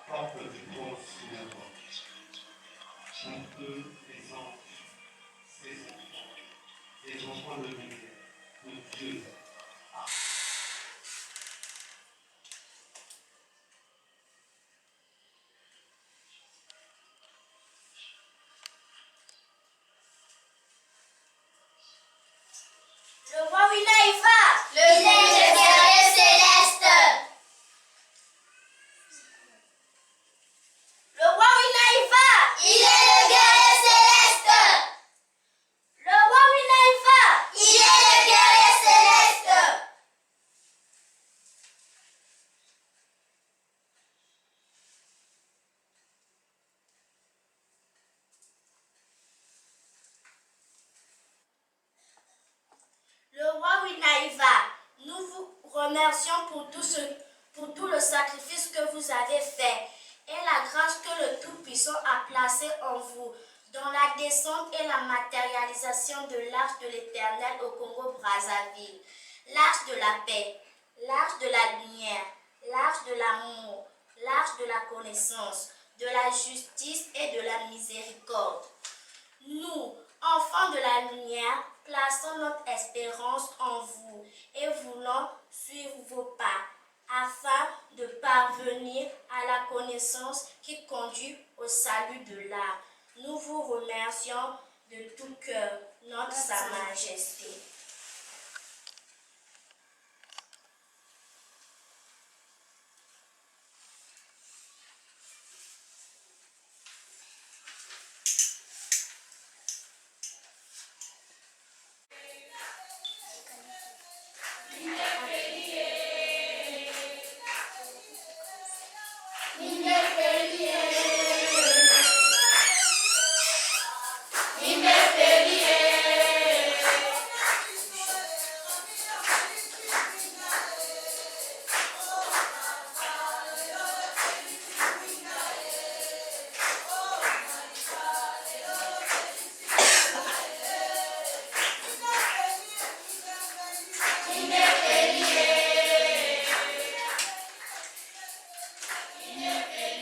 porte du trône souviens-toi. Pour eux, les anges, ses enfants, les enfants de lumière, de Dieu. Le roi Wina, il va. Il est le guerrier céleste. Le roi Wina, il va. Il est le guerrier céleste. Le roi Wina, il va. Il est le guerrier céleste. Le roi Wina, il va. Nous vous remercions pour tout le sacrifice que vous avez fait et la grâce que le Tout-Puissant a placée en vous dans la descente et la matérialisation de l'arche de l'Éternel au Congo-Brazzaville, l'arche de la paix, l'arche de la lumière, l'arche de l'amour, l'arche de la connaissance, de la justice et de la miséricorde. Nous, enfants de la lumière, plaçons notre espérance en vous et voulons suivre vos pas afin de parvenir à la connaissance qui conduit au salut de l'âme. Nous vous remercions de tout cœur, notre Sa Majesté. Il est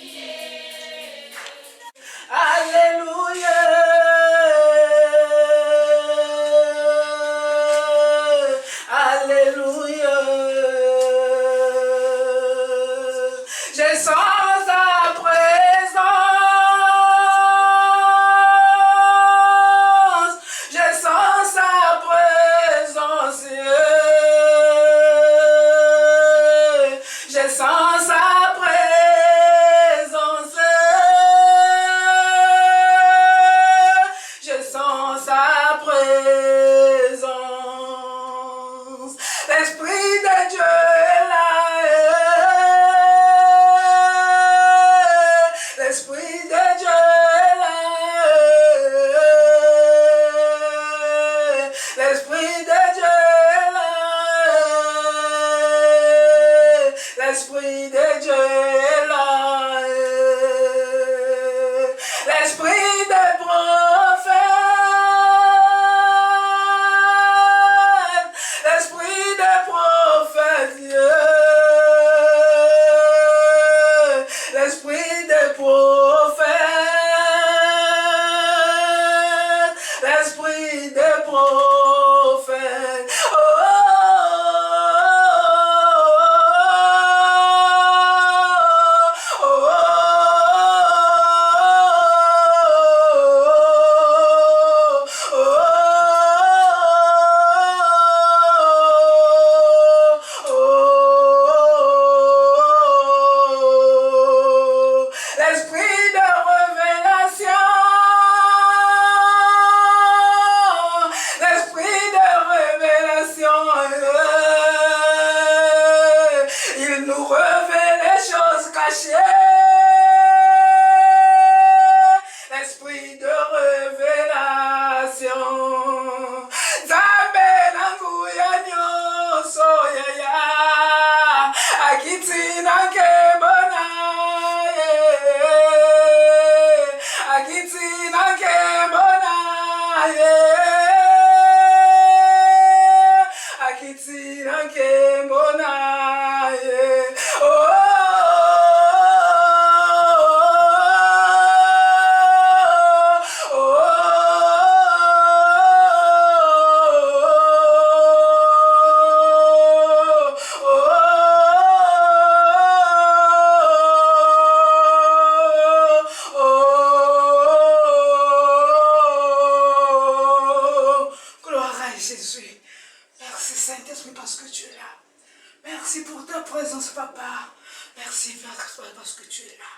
tu es là.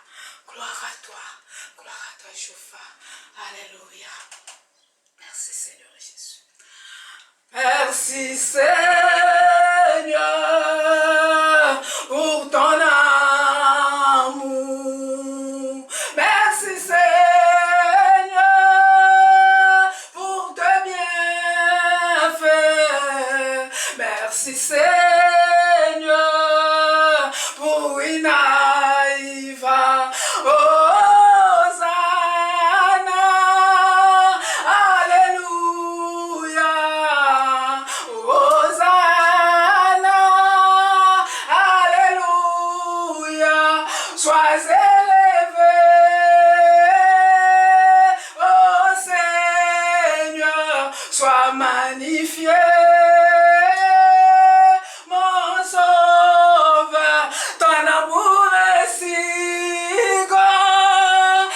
Gloire à toi, Jéhovah. Alléluia. Merci Seigneur Jésus. Merci Seigneur pour ton amour. Merci Seigneur pour tes bienfaits. Merci Seigneur pour Inaïva. Hosanna. Alléluia. Hosanna. Alléluia. Sois élevé, ô Seigneur, sois magnifié, mon sauveur, ton amour est si grand.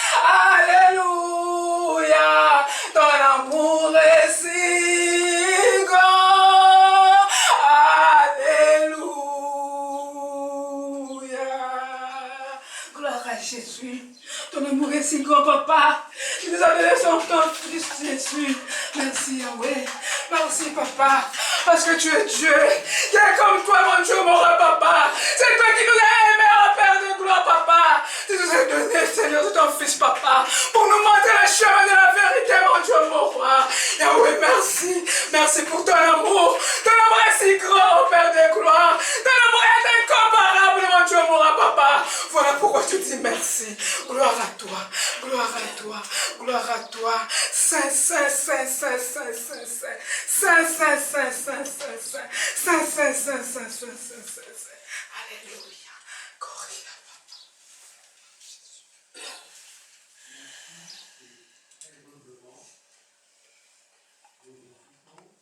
Alléluia, ton amour est si grand. Alléluia. Gloire à Jésus. Ton amour est si grand, papa. Tu nous as donné son fils Jésus. Merci Yahweh. Merci papa. Parce que tu es Dieu. Qui est comme toi, mon Dieu, mon roi, papa. C'est toi qui nous as aimés, oh Père de gloire, papa. Tu nous as donné, Seigneur, de ton fils, papa. Pour nous montrer le chemin de la vérité, mon Dieu, mon roi. Yahweh, merci. Merci pour ton amour. Ton amour est si grand, oh Père de gloire. Ton amour est incomparable, mon Dieu, mon roi, papa. Voilà pourquoi je dis merci. Gloire à toi. Gloire à toi. Gloire à toi. Saint, Saint, Saint, Saint, Saint, Saint, Saint. Saint, Saint, Saint, Saint, Saint, Saint. Saint, Saint, Saint, Saint, Saint, Saint, Saint. Alléluia. Corrida, papa.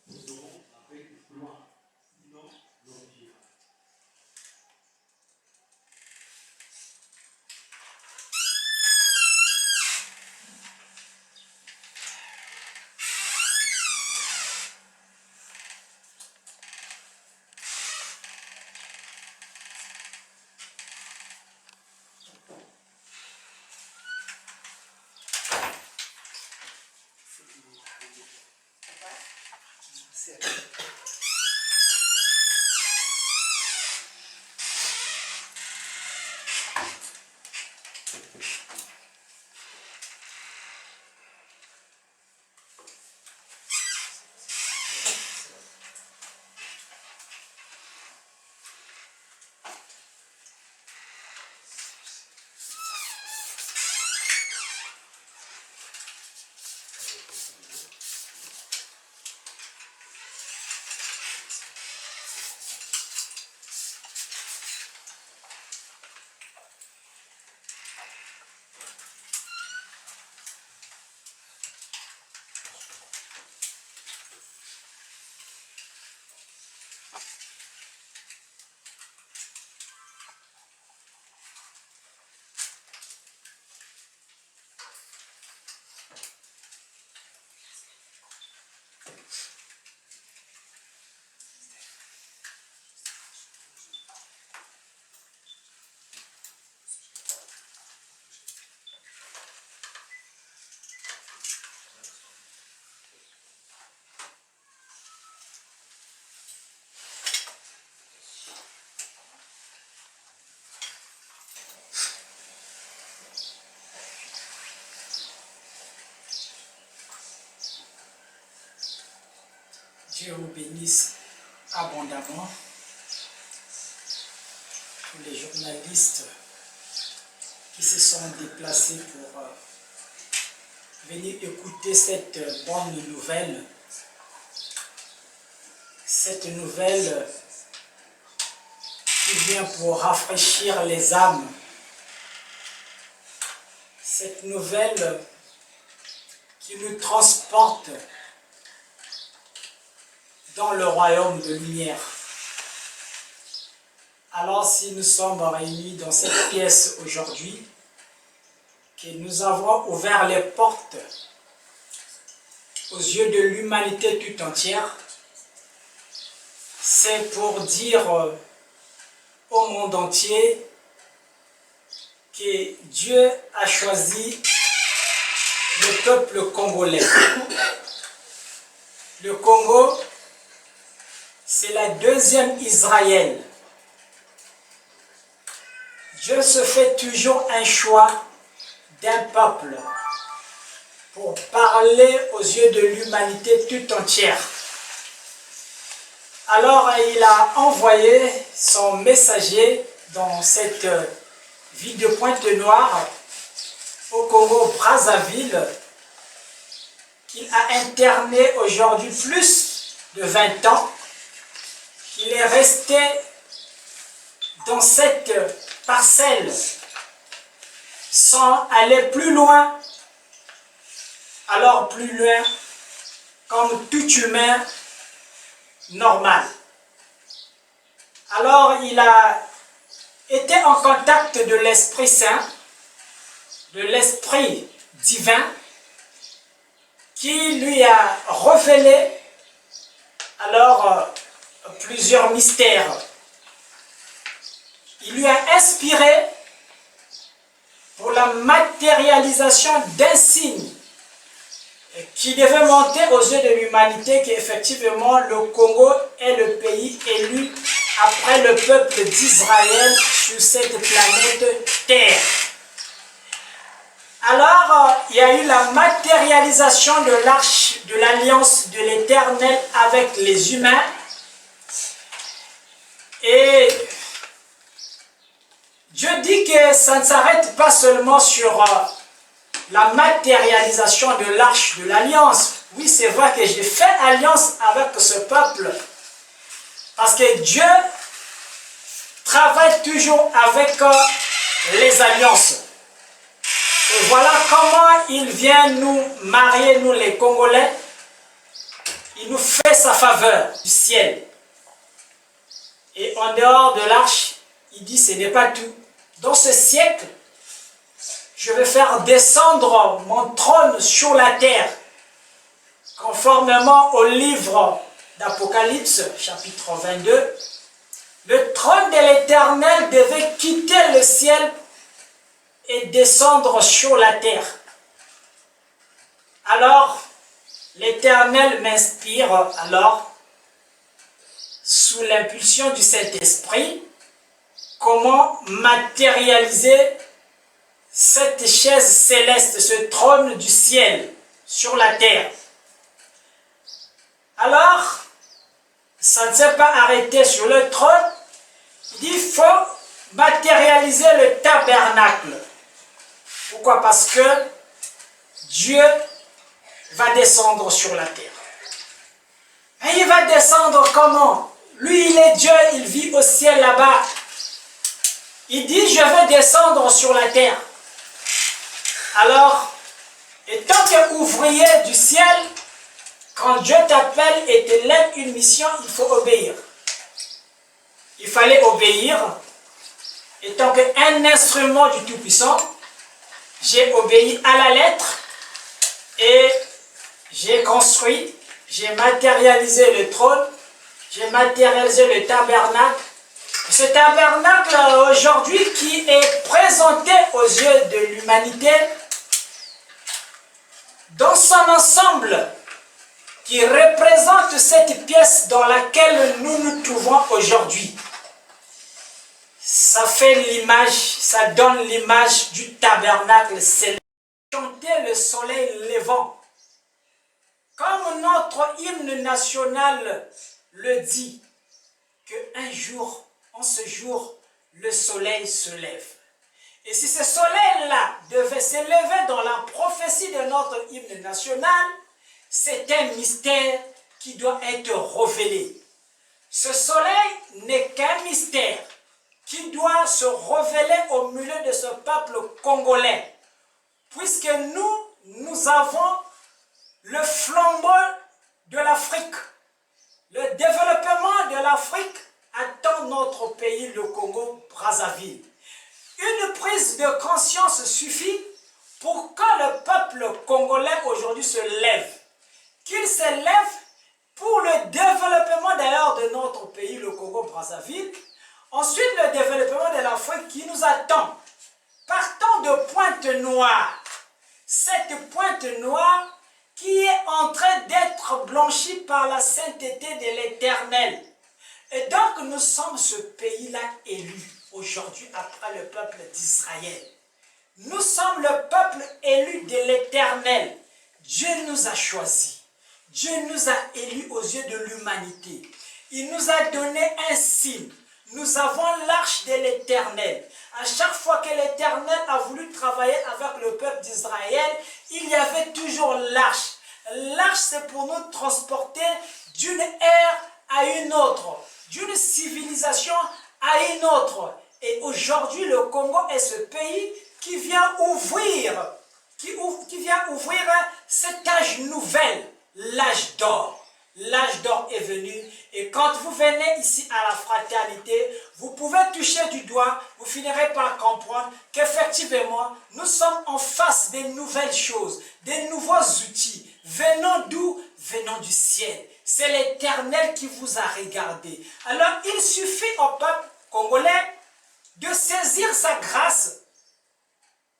Nous aurons avec gloire, sinon glorifiera. Dieu vous bénisse abondamment. Tous les journalistes qui se sont déplacés pour venir écouter cette bonne nouvelle. Cette nouvelle qui vient pour rafraîchir les âmes. Cette nouvelle qui nous transporte dans le royaume de lumière. Alors si nous sommes réunis dans cette pièce aujourd'hui, que nous avons ouvert les portes aux yeux de l'humanité tout entière, c'est pour dire au monde entier que Dieu a choisi le peuple congolais. Le Congo, c'est la deuxième Israël. Dieu se fait toujours un choix d'un peuple pour parler aux yeux de l'humanité tout entière. Alors il a envoyé son messager dans cette ville de Pointe-Noire au Congo-Brazzaville, qu'il a interné aujourd'hui plus de 20 ans. Il est resté dans cette parcelle sans aller plus loin. Alors plus loin, comme tout humain normal. Alors il a été en contact de l'Esprit Saint, de l'Esprit divin, qui lui a révélé alors plusieurs mystères. Il lui a inspiré pour la matérialisation d'un signe qui devait monter aux yeux de l'humanité qu'effectivement le Congo est le pays élu après le peuple d'Israël sur cette planète Terre. Alors, il y a eu la matérialisation de l'arche de l'alliance de l'Éternel avec les humains. Et Dieu dit que ça ne s'arrête pas seulement sur la matérialisation de l'arche de l'alliance. Oui, c'est vrai que j'ai fait alliance avec ce peuple. Parce que Dieu travaille toujours avec les alliances. Et voilà comment il vient nous marier, nous les Congolais. Il nous fait sa faveur du ciel. Et en dehors de l'arche, il dit ce n'est pas tout. Dans ce siècle, je vais faire descendre mon trône sur la terre, conformément au livre d'Apocalypse, chapitre 22. Le trône de l'Éternel devait quitter le ciel et descendre sur la terre. Alors, l'Éternel m'inspire alors, sous l'impulsion du Saint-Esprit, comment matérialiser cette chaise céleste, ce trône du ciel sur la terre. Alors, ça ne s'est pas arrêté sur le trône, il faut matérialiser le tabernacle. Pourquoi? Parce que Dieu va descendre sur la terre. Et il va descendre comment? Lui, il est Dieu, il vit au ciel là-bas. Il dit, je vais descendre sur la terre. Alors, étant qu'ouvrier du ciel, quand Dieu t'appelle et te lève une mission, il faut obéir. Il fallait obéir. Étant qu'un instrument du Tout-Puissant, j'ai obéi à la lettre et j'ai construit, j'ai matérialisé le trône, j'ai matérialisé le tabernacle. Ce tabernacle aujourd'hui qui est présenté aux yeux de l'humanité dans son ensemble, qui représente cette pièce dans laquelle nous nous trouvons aujourd'hui. Ça fait l'image, ça donne l'image du tabernacle céleste. Chanter le soleil levant. Comme notre hymne national le dit, qu'un jour, en ce jour, le soleil se lève. Et si ce soleil-là devait se lever dans la prophétie de notre hymne national, c'est un mystère qui doit être révélé. Ce soleil n'est qu'un mystère qui doit se révéler au milieu de ce peuple congolais. Puisque nous avons le flambeau de l'Afrique. Le développement de l'Afrique attend notre pays, le Congo-Brazzaville. Une prise de conscience suffit pour que le peuple congolais aujourd'hui se lève. Qu'il se lève pour le développement d'ailleurs de notre pays, le Congo-Brazzaville. Ensuite, le développement de l'Afrique qui nous attend. Partant de Pointe-Noire, cette pointe noire qui est en train d'être blanchie par la sainteté de l'Éternel. Et donc nous sommes ce pays-là élu aujourd'hui après le peuple d'Israël. Nous sommes le peuple élu de l'Éternel. Dieu nous a choisis. Dieu nous a élus aux yeux de l'humanité. Il nous a donné un signe. Nous avons l'arche de l'Éternel. À chaque fois que l'Éternel a voulu travailler avec le peuple d'Israël, il y avait toujours l'arche. L'arche, c'est pour nous transporter d'une ère à une autre, d'une civilisation à une autre. Et aujourd'hui, le Congo est ce pays qui vient ouvrir, cet âge nouvel, l'âge d'or. L'âge d'or est venu et quand vous venez ici à la fraternité, vous pouvez toucher du doigt, vous finirez par comprendre qu'effectivement, nous sommes en face des nouvelles choses, des nouveaux outils. Venant d'où? Venant du ciel. C'est l'Éternel qui vous a regardé. Alors, il suffit au peuple congolais de saisir sa grâce.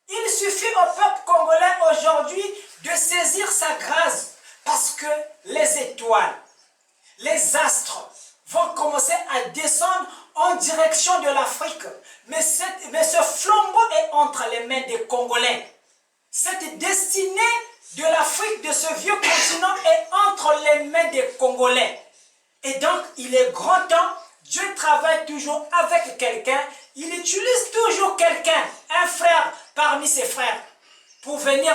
Il suffit au peuple congolais aujourd'hui de saisir sa grâce. Parce que les étoiles, les astres vont commencer à descendre en direction de l'Afrique. Mais ce flambeau est entre les mains des Congolais. Cette destinée de l'Afrique, de ce vieux continent, est entre les mains des Congolais. Et donc, il est grand temps, Dieu travaille toujours avec quelqu'un, il utilise toujours quelqu'un, un frère parmi ses frères, pour venir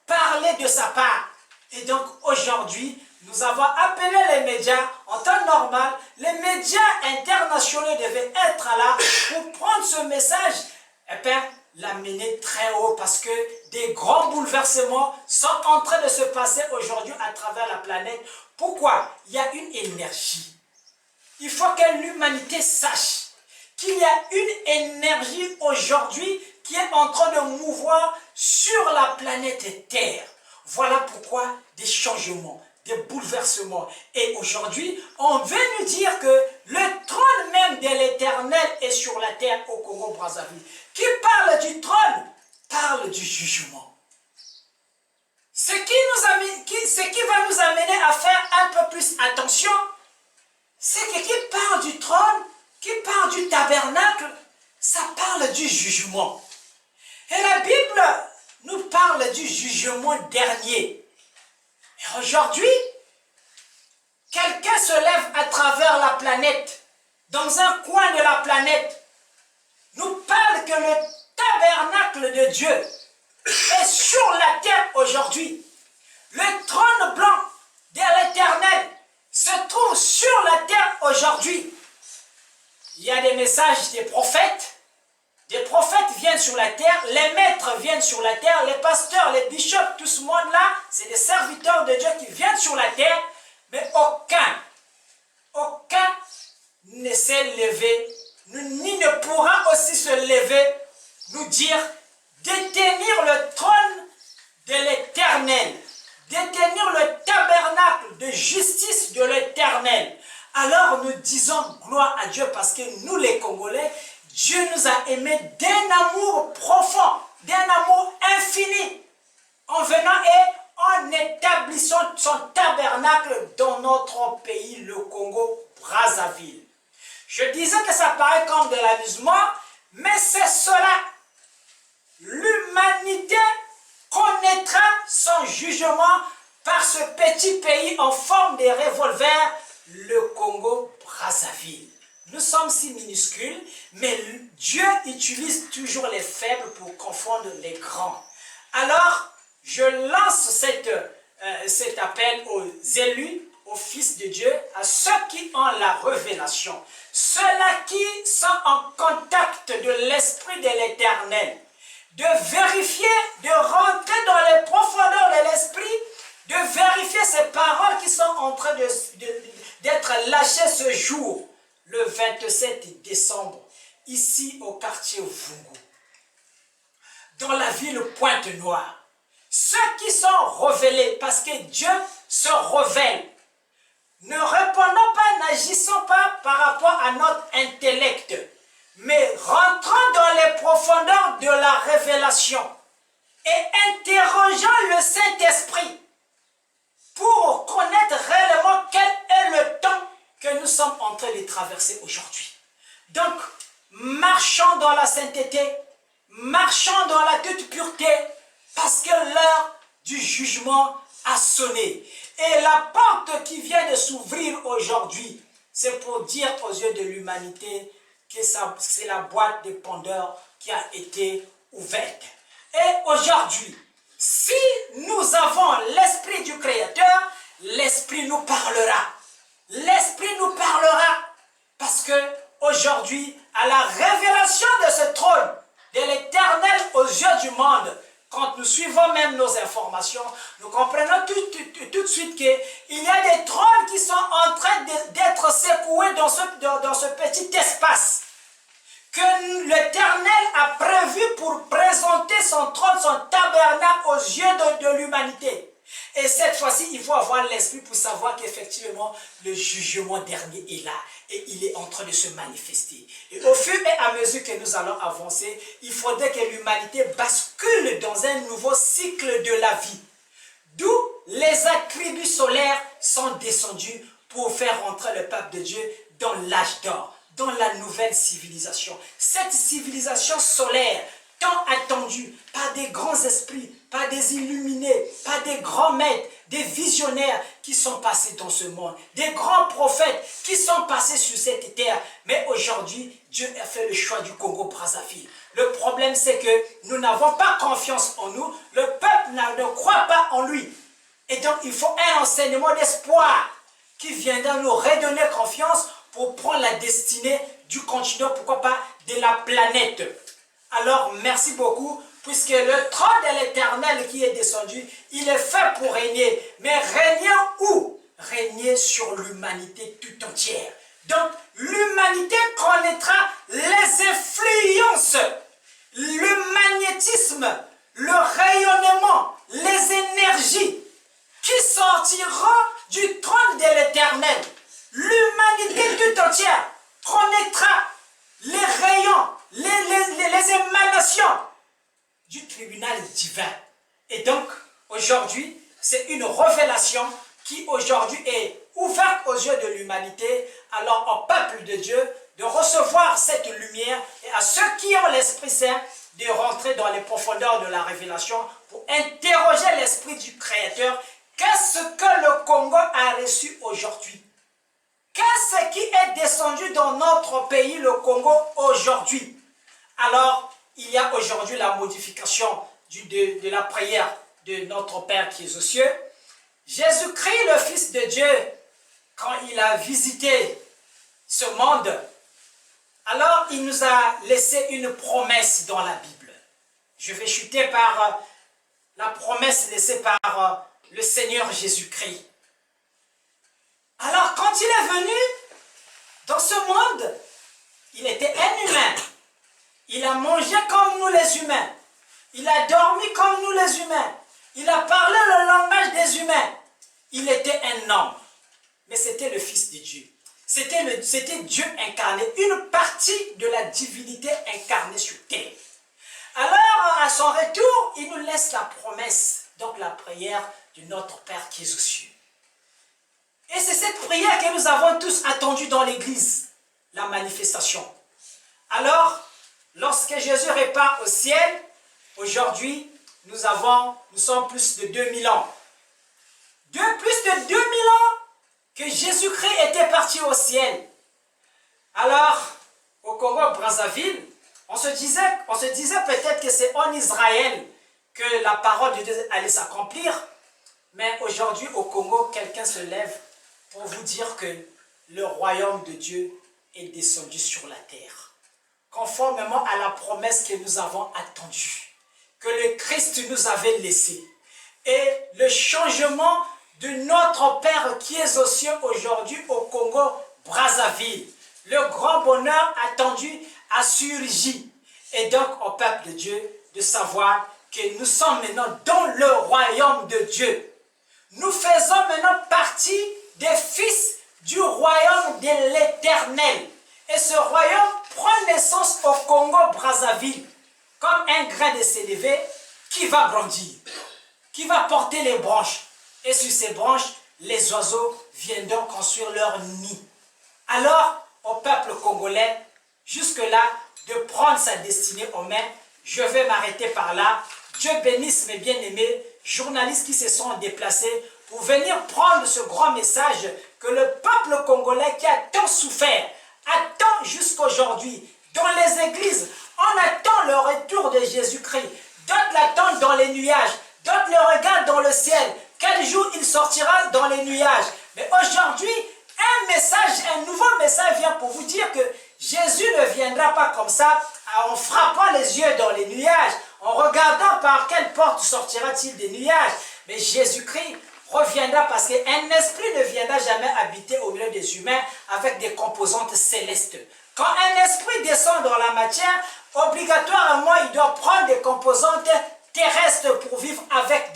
parler de sa part. Et donc aujourd'hui, nous avons appelé les médias en temps normal. Les médias internationaux devaient être là pour prendre ce message et bien l'amener très haut parce que des grands bouleversements sont en train de se passer aujourd'hui à travers la planète. Pourquoi? Il y a une énergie. Il faut que l'humanité sache qu'il y a une énergie aujourd'hui qui est en train de mouvoir sur la planète Terre. Voilà pourquoi des changements, des bouleversements. Et aujourd'hui, on veut nous dire que le trône même de l'Éternel est sur la terre au Congo-Brazzaville. Qui parle du trône, parle du jugement. Ce qui va nous amener à faire un peu plus attention, c'est que qui parle du trône, qui parle du tabernacle, ça parle du jugement. Et la Bible nous parle du jugement dernier. Et aujourd'hui, quelqu'un se lève à travers la planète, dans un coin de la planète, nous parle que le tabernacle de Dieu est sur la terre aujourd'hui. Le trône blanc de l'Éternel se trouve sur la terre aujourd'hui. Il y a des messages des prophètes. Des prophètes viennent sur la terre, les maîtres viennent sur la terre, les pasteurs, les bishops, tout ce monde-là, c'est des serviteurs de Dieu qui viennent sur la terre, mais aucun ne s'est levé, ni ne pourra aussi se lever, nous dire, détenir le trône de l'Éternel, détenir le tabernacle de justice de l'Éternel. Alors nous disons gloire à Dieu parce que nous les Congolais, Dieu nous a aimés d'un amour profond, d'un amour infini, en venant et en établissant son tabernacle dans notre pays, le Congo-Brazzaville. Je disais que ça paraît comme de l'amusement, mais c'est cela. L'humanité connaîtra son jugement par ce petit pays en forme de revolver, le Congo-Brazzaville. Nous sommes si minuscules, mais Dieu utilise toujours les faibles pour confondre les grands. Alors, je lance cet appel aux élus, aux fils de Dieu, à ceux qui ont la révélation, ceux-là qui sont en contact de l'Esprit de l'Éternel, de vérifier, de rentrer dans les profondeurs de l'Esprit, de vérifier ces paroles qui sont en train d'être lâchées ce jour, le 27 décembre, ici au quartier Vungu, dans la ville Pointe-Noire. Ceux qui sont révélés, parce que Dieu se révèle, ne répondons pas, n'agissons pas par rapport à notre intellect, mais rentrant dans les profondeurs de la révélation et interrogeant le Saint-Esprit pour connaître réellement quel est le temps que nous sommes en train de traverser aujourd'hui. Donc, marchons dans la sainteté, marchons dans la toute pureté, parce que l'heure du jugement a sonné. Et la porte qui vient de s'ouvrir aujourd'hui, c'est pour dire aux yeux de l'humanité que c'est la boîte de Pandore qui a été ouverte. Et aujourd'hui, si nous avons l'Esprit du Créateur, l'Esprit nous parlera. L'Esprit nous parlera parce que aujourd'hui, à la révélation de ce trône, de l'Éternel aux yeux du monde, quand nous suivons même nos informations, nous comprenons tout de suite qu'il y a des trônes qui sont en train d'être secoués dans ce petit espace que l'Éternel a prévu pour présenter son trône, son tabernacle aux yeux de l'humanité. Et cette fois-ci, il faut avoir l'esprit pour savoir qu'effectivement, le jugement dernier est là. Et il est en train de se manifester. Et au fur et à mesure que nous allons avancer, il faudrait que l'humanité bascule dans un nouveau cycle de la vie. D'où les attributs solaires sont descendus pour faire rentrer le peuple de Dieu dans l'âge d'or, dans la nouvelle civilisation. Cette civilisation solaire, tant attendue par des grands esprits, par des illuminés, par des grands maîtres, des visionnaires qui sont passés dans ce monde, des grands prophètes qui sont passés sur cette terre. Mais aujourd'hui, Dieu a fait le choix du Congo-Brazzaville. Le problème, c'est que nous n'avons pas confiance en nous. Le peuple ne croit pas en lui. Et donc, il faut un enseignement d'espoir qui viendra nous redonner confiance pour prendre la destinée du continent, pourquoi pas de la planète. Alors, merci beaucoup, puisque le trône de l'Éternel qui est descendu, il est fait pour régner. Mais régner où? Régner sur l'humanité tout entière. Donc, l'humanité connaîtra les influences, le magnétisme, le rayonnement, les énergies qui sortiront du trône de l'Éternel. L'humanité tout entière connaîtra les rayons, les émanations du tribunal divin. Et donc, aujourd'hui, c'est une révélation qui aujourd'hui est ouverte aux yeux de l'humanité, alors au peuple de Dieu de recevoir cette lumière et à ceux qui ont l'Esprit Saint de rentrer dans les profondeurs de la révélation pour interroger l'Esprit du Créateur. Qu'est-ce que le Congo a reçu aujourd'hui? Qu'est-ce qui est descendu dans notre pays, le Congo, aujourd'hui? Alors, il y a aujourd'hui la modification de la prière de notre Père qui est aux cieux. Jésus-Christ, le Fils de Dieu, quand il a visité ce monde, alors il nous a laissé une promesse dans la Bible. Je vais chuter par la promesse laissée par le Seigneur Jésus-Christ. Alors, quand il est venu dans ce monde, il était un humain. Il a mangé comme nous les humains. Il a dormi comme nous les humains. Il a parlé le langage des humains. Il était un homme. Mais c'était le Fils de Dieu. C'était Dieu incarné. Une partie de la divinité incarnée sur terre. Alors, à son retour, il nous laisse la promesse. Donc, la prière de notre Père qui est aux cieux. Et c'est cette prière que nous avons tous attendue dans l'église. La manifestation. Alors, lorsque Jésus repart au ciel, aujourd'hui, nous sommes plus de 2000 ans. Plus de 2000 ans que Jésus-Christ était parti au ciel. Alors, au Congo-Brazzaville, on se disait peut-être que c'est en Israël que la parole de Dieu allait s'accomplir. Mais aujourd'hui, au Congo, quelqu'un se lève pour vous dire que le royaume de Dieu est descendu sur la terre. Conformément à la promesse que nous avons attendue, que le Christ nous avait laissée. Et le changement de notre Père qui est aux cieux aujourd'hui au Congo-Brazzaville. Le grand bonheur attendu a surgi. Et donc au peuple de Dieu de savoir que nous sommes maintenant dans le royaume de Dieu. Nous faisons maintenant partie des fils du royaume de l'Éternel. Et ce royaume prend naissance au Congo-Brazzaville comme un grain de sénévé qui va grandir, qui va porter les branches. Et sur ces branches, les oiseaux viendront construire leur nid. Alors, au peuple congolais, jusque-là, de prendre sa destinée en main. Je vais m'arrêter par là. Dieu bénisse mes bien-aimés journalistes qui se sont déplacés pour venir prendre ce grand message que le peuple congolais qui a tant souffert, attend jusqu'aujourd'hui. Dans les églises, on attend le retour de Jésus-Christ. D'autres l'attendent dans les nuages. D'autres le regardent dans le ciel. Quel jour il sortira dans les nuages. Mais aujourd'hui, un nouveau message vient pour vous dire que Jésus ne viendra pas comme ça, en frappant les yeux dans les nuages, en regardant par quelle porte sortira-t-il des nuages. Mais Jésus-Christ reviendra parce qu'un esprit ne viendra jamais habiter au milieu des humains avec des composantes célestes. Quand un esprit descend dans la matière, obligatoirement, il doit prendre des composantes terrestres pour vivre avec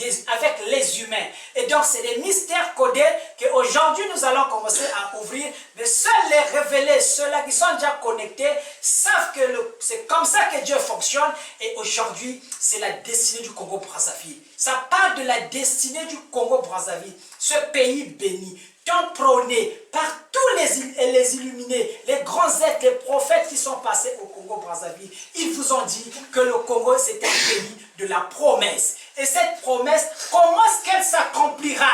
les humains. Et donc, c'est des mystères codés qu'aujourd'hui, nous allons commencer à ouvrir. Mais seuls les révélés, ceux-là qui sont déjà connectés, savent que c'est comme ça que Dieu fonctionne. Et aujourd'hui, c'est la destinée du Congo-Brazzaville. Ça parle de la destinée du Congo-Brazzaville, ce pays béni, tant prôné par tous les illuminés, les grands êtres, les prophètes qui sont passés au Congo-Brazzaville. Ils vous ont dit que le Congo, c'est un pays de la promesse. Et cette promesse, comment est-ce qu'elle s'accomplira?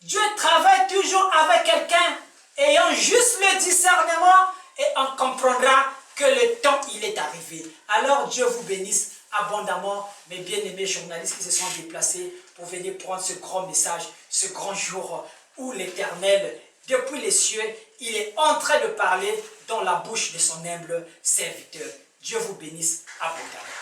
Dieu travaille toujours avec quelqu'un ayant juste le discernement et on comprendra que le temps, il est arrivé. Alors Dieu vous bénisse abondamment, mes bien-aimés journalistes qui se sont déplacés pour venir prendre ce grand message, ce grand jour où l'Éternel, depuis les cieux, il est en train de parler dans la bouche de son humble serviteur. Dieu vous bénisse abondamment.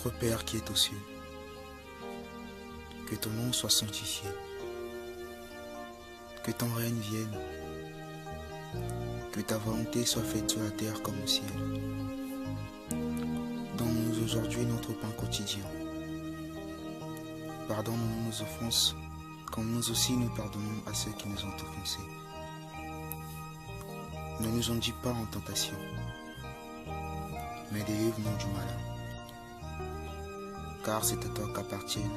Notre Père qui est aux cieux, que ton nom soit sanctifié, que ton règne vienne, que ta volonté soit faite sur la terre comme au ciel. Donne-nous aujourd'hui notre pain quotidien. Pardonne-nous nos offenses, comme nous aussi nous pardonnons à ceux qui nous ont offensés. Ne nous induis pas en tentation, mais délivre-nous du malin. Car c'est à toi qu'appartiennent,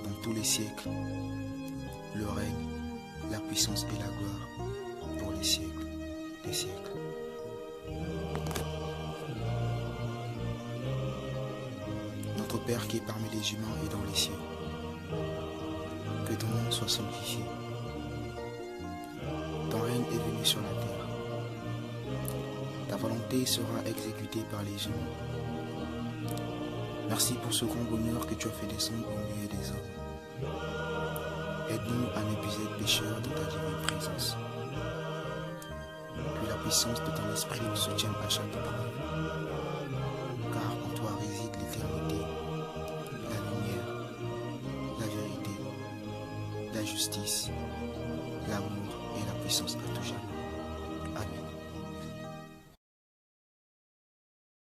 dans tous les siècles, le règne, la puissance et la gloire, pour les siècles des siècles. Notre Père qui est parmi les humains et dans les cieux, que ton nom soit sanctifié. Ton règne est venu sur la terre. Ta volonté sera exécutée par les humains. Merci pour ce grand bonheur que tu as fait descendre au milieu des hommes. Aide-nous à ne plus être pécheurs dans ta divine présence. Que la puissance de ton esprit nous soutienne à chaque épreuve. Car en toi réside l'éternité, la lumière, la vérité, la justice, l'amour et la puissance à tout jamais.